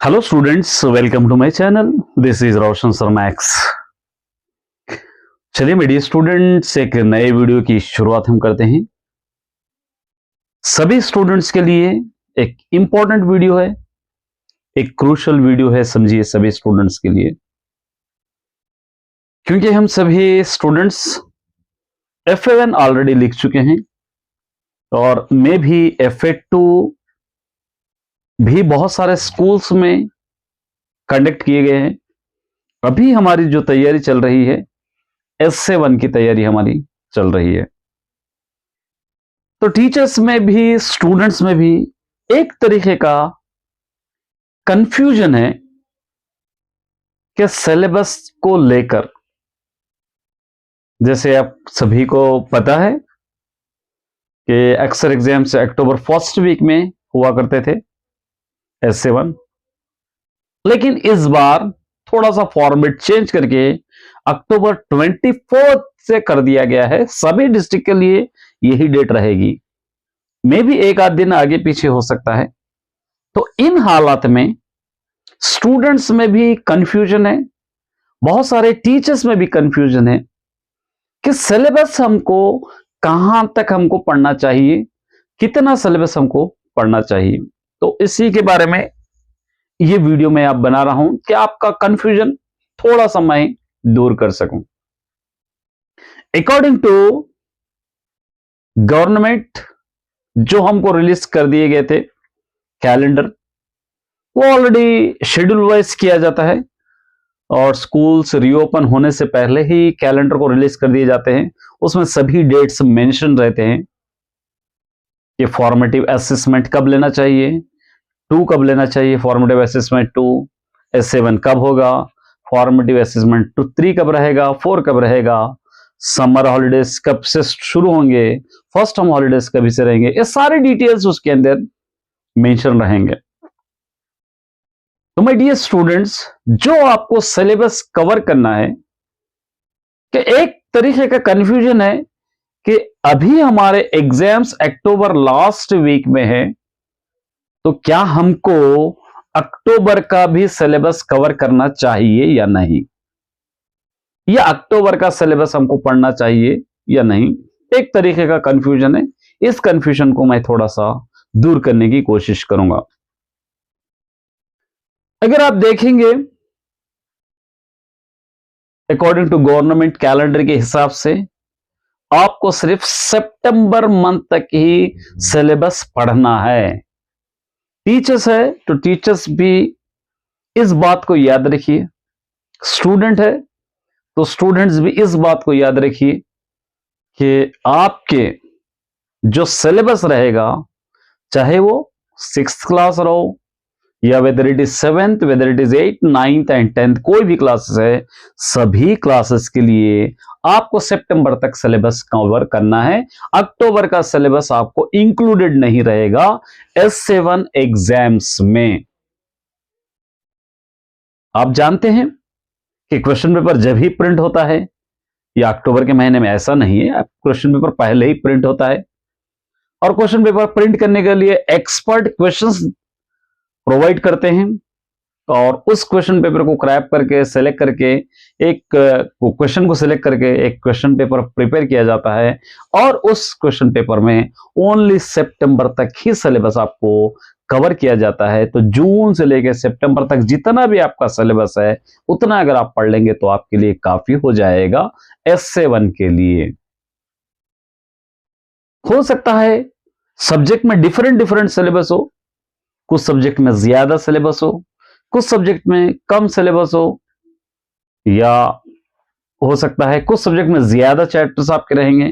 Hello students, welcome to my channel. This is Roshan sir max. चलिए मेडिया students, एक नए वीडियो की शुरुआत हम करते हैं। सभी स्टूडेंट्स के लिए एक इंपॉर्टेंट वीडियो है, एक क्रूशियल वीडियो है, समझिए सभी स्टूडेंट्स के लिए, क्योंकि हम सभी स्टूडेंट्स FA1 ऑलरेडी लिख चुके हैं और मैं भी FA2 भी बहुत सारे स्कूल्स में कंडक्ट किए गए हैं। अभी हमारी जो तैयारी चल रही है, SA1 की तैयारी हमारी चल रही है। तो टीचर्स में भी, स्टूडेंट्स में भी एक तरीके का कंफ्यूजन है कि सिलेबस को लेकर। जैसे आप सभी को पता है कि अक्सर एग्जाम्स अक्टूबर फर्स्ट वीक में हुआ करते थे SA1, लेकिन इस बार थोड़ा सा फॉर्मेट चेंज करके अक्टूबर 24 से कर दिया गया है। सभी डिस्ट्रिक्ट के लिए यही डेट रहेगी, मे भी एक आध दिन आगे पीछे हो सकता है। तो इन हालात में स्टूडेंट्स में भी कंफ्यूजन है, बहुत सारे टीचर्स में भी कंफ्यूजन है कि सिलेबस हमको कहां तक हमको पढ़ना चाहिए, कितना सिलेबस हमको पढ़ना चाहिए। तो इसी के बारे में ये वीडियो मैं आप बना रहा हूं कि आपका कंफ्यूजन थोड़ा सा मैं दूर कर सकूं। अकॉर्डिंग टू गवर्नमेंट जो हमको रिलीज कर दिए गए थे कैलेंडर, वो ऑलरेडी शेड्यूल वाइज किया जाता है और स्कूल्स रीओपन होने से पहले ही कैलेंडर को रिलीज कर दिए जाते हैं। उसमें सभी डेट्स मेंशन रहते हैं कि फॉर्मेटिव असेसमेंट कब लेना चाहिए, 2 कब लेना चाहिए, फॉर्मेटिव असेसमेंट 2, SA1 कब होगा, फॉर्मेटिव असेसमेंट 3 कब रहेगा, 4 कब रहेगा, समर हॉलीडेज कब से शुरू होंगे, फर्स्ट टर्म हॉलीडेज कभी से रहेंगे, ये सारी डिटेल्स उसके अंदर मेंशन रहेंगे। तो माय डियर स्टूडेंट्स, जो आपको सिलेबस कवर करना है, कि एक तरीके का कंफ्यूजन है कि अभी हमारे एग्जाम्स अक्टूबर लास्ट वीक में है, तो क्या हमको अक्टूबर का भी सिलेबस कवर करना चाहिए या नहीं, या अक्टूबर का सिलेबस हमको पढ़ना चाहिए या नहीं। एक तरीके का कंफ्यूजन है। इस कंफ्यूजन को मैं थोड़ा सा दूर करने की कोशिश करूंगा। अगर आप देखेंगे अकॉर्डिंग टू गवर्नमेंट कैलेंडर के हिसाब से आपको सिर्फ सितंबर मंथ तक ही सिलेबस पढ़ना है। टीचर्स है तो टीचर्स भी इस बात को याद रखिए, स्टूडेंट है तो स्टूडेंट्स भी इस बात को याद रखिए कि आपके जो सिलेबस रहेगा, चाहे वो 6th क्लास रहो या whether it is 7th, whether it is 8th, 9th and 10th, कोई भी क्लासेस है, सभी क्लासेस के लिए आपको सितंबर तक सिलेबस कवर करना है। अक्टूबर का सिलेबस आपको इंक्लूडेड नहीं रहेगा SA1 एग्जाम्स में। आप जानते हैं कि क्वेश्चन पेपर जब ही प्रिंट होता है, या अक्टूबर के महीने में ऐसा नहीं है, क्वेश्चन पेपर पहले ही प्रिंट होता है और क्वेश्चन पेपर प्रिंट करने के लिए एक्सपर्ट क्वेश्चंस प्रोवाइड करते हैं और उस क्वेश्चन पेपर को क्रैप करके सेलेक्ट करके एक क्वेश्चन को सिलेक्ट करके एक क्वेश्चन पेपर प्रिपेयर किया जाता है और उस क्वेश्चन पेपर में ओनली सितंबर तक ही सिलेबस आपको कवर किया जाता है। तो जून से लेकर सितंबर तक जितना भी आपका सिलेबस है, उतना अगर आप पढ़ लेंगे तो आपके लिए काफी हो जाएगा SA1 के लिए। हो सकता है सब्जेक्ट में डिफरेंट सिलेबस हो, कुछ सब्जेक्ट में ज्यादा सिलेबस हो, कुछ सब्जेक्ट में कम सिलेबस हो, या हो सकता है कुछ सब्जेक्ट में ज्यादा चैप्टर्स आपके रहेंगे,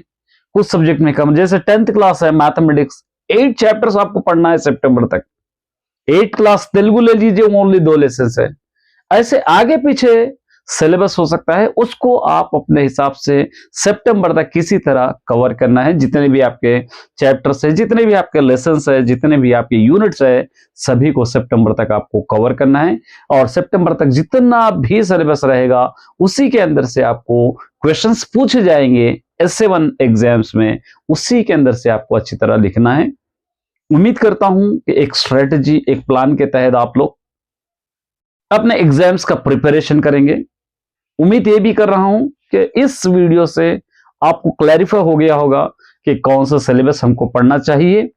कुछ सब्जेक्ट में कम। जैसे 10th क्लास है मैथमेटिक्स, 8 चैप्टर्स आपको पढ़ना है सितंबर तक। 8 क्लास तेलुगु ले लीजिए, ओनली 2 लेसन है। ऐसे आगे पीछे सिलेबस हो सकता है, उसको आप अपने हिसाब से सितंबर तक किसी तरह कवर करना है। जितने भी आपके चैप्टर्स है, जितने भी आपके लेसन्स है, जितने भी आपके यूनिट्स है, सभी को सितंबर तक आपको कवर करना है। और सितंबर तक जितना भी सिलेबस रहेगा, उसी के अंदर से आपको क्वेश्चंस पूछे जाएंगे SA1 एग्जाम्स में, उसी के अंदर से आपको अच्छी तरह लिखना है। उम्मीद करता हूं कि एक स्ट्रेटजी, एक प्लान के तहत आप लोग अपने एग्जाम्स का प्रिपरेशन करेंगे। उम्मीद ये भी कर रहा हूं कि इस वीडियो से आपको क्लैरिफाई हो गया होगा कि कौन सा सिलेबस हमको पढ़ना चाहिए,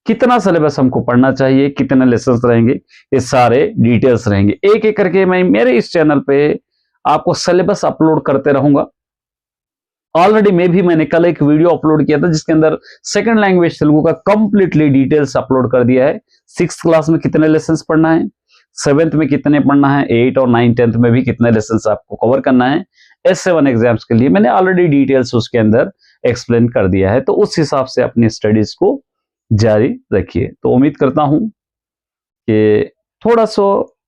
कितना सिलेबस हमको पढ़ना चाहिए, कितने लेसन्स रहेंगे, ये सारे डिटेल्स रहेंगे। एक एक करके मैं मेरे इस चैनल पे आपको सिलेबस अपलोड करते रहूंगा। ऑलरेडी मैंने कल एक वीडियो अपलोड किया था जिसके अंदर सेकंड लैंग्वेज तेलुगु का कंप्लीटली डिटेल्स अपलोड कर दिया है। 6th क्लास में कितने लेसन्स पढ़ना है, 7th में कितने पढ़ना है, 8 और 9 10th में भी कितने लेसन्स आपको कवर करना है। S7 एग्जाम्स के लिए मैंने ऑलरेडी डिटेल्स उसके अंदर एक्सप्लेन कर दिया है, तो उस हिसाब से अपनी स्टडीज को जारी रखिए। तो उम्मीद करता हूं कि थोड़ा सा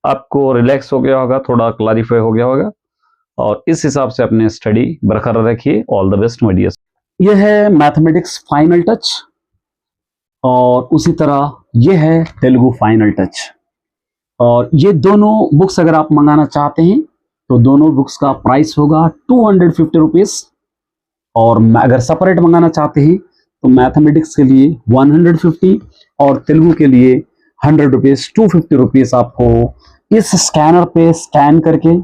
आपको रिलैक्स हो गया होगा, थोड़ा क्लैरिफाई हो गया होगा, और इस हिसाब से अपने स्टडी बरकरार रखिए। All the best my dear. यह है मैथमेटिक्स फाइनल टच, और उसी तरह यह है तेलुगु फाइनल टच। और ये दोनों बुक्स अगर आप मंगाना चाहते हैं तो दोनों बुक्स का प्राइस होगा 250 रुपीज, और अगर सेपरेट मंगाना चाहते हैं तो मैथमेटिक्स के लिए 150 और तेलुगु के लिए 100 रुपीज, 250 रुपीज आपको इस स्कैनर पे स्कैन करके,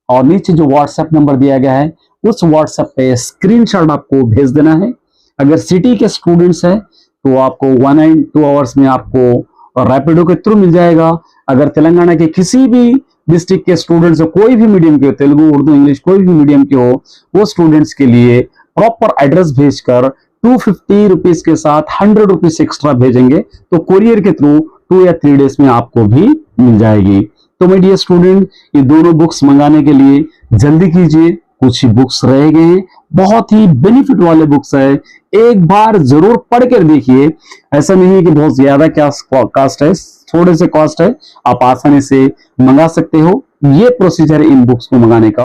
और नीचे जो व्हाट्सएप नंबर दिया गया है उस व्हाट्सएप पे स्क्रीनशॉट आपको भेज देना है। अगर सिटी के स्टूडेंट्स है तो आपको 1 and 2 आवर्स में आपको रैपिडो के थ्रू मिल जाएगा। अगर तेलंगाना के किसी भी डिस्ट्रिक्ट के स्टूडेंट्स हो, कोई भी मीडियम के हो, तेलुगु, उर्दू, इंग्लिश, कोई भी मीडियम के हो, वो स्टूडेंट्स के लिए प्रॉपर एड्रेस भेजकर 250 रुपीज के साथ 100 रुपीज एक्स्ट्रा भेजेंगे तो कोरियर के थ्रू 2 या 3 डेज में आपको भी मिल जाएगी। तो मेरे डियर स्टूडेंट, ये दोनों बुक्स मंगाने के लिए जल्दी कीजिए, कुछ ही बुक्स रह गए हैं, बहुत ही बेनिफिट वाले बुक्स है, एक बार जरूर पढ़ कर देखिए। ऐसा नहीं है कि बहुत ज्यादा कॉस्ट है, थोड़े से कॉस्ट है, आप आसानी से मंगा सकते हो। ये प्रोसीजर है इन बुक्स को मंगाने का।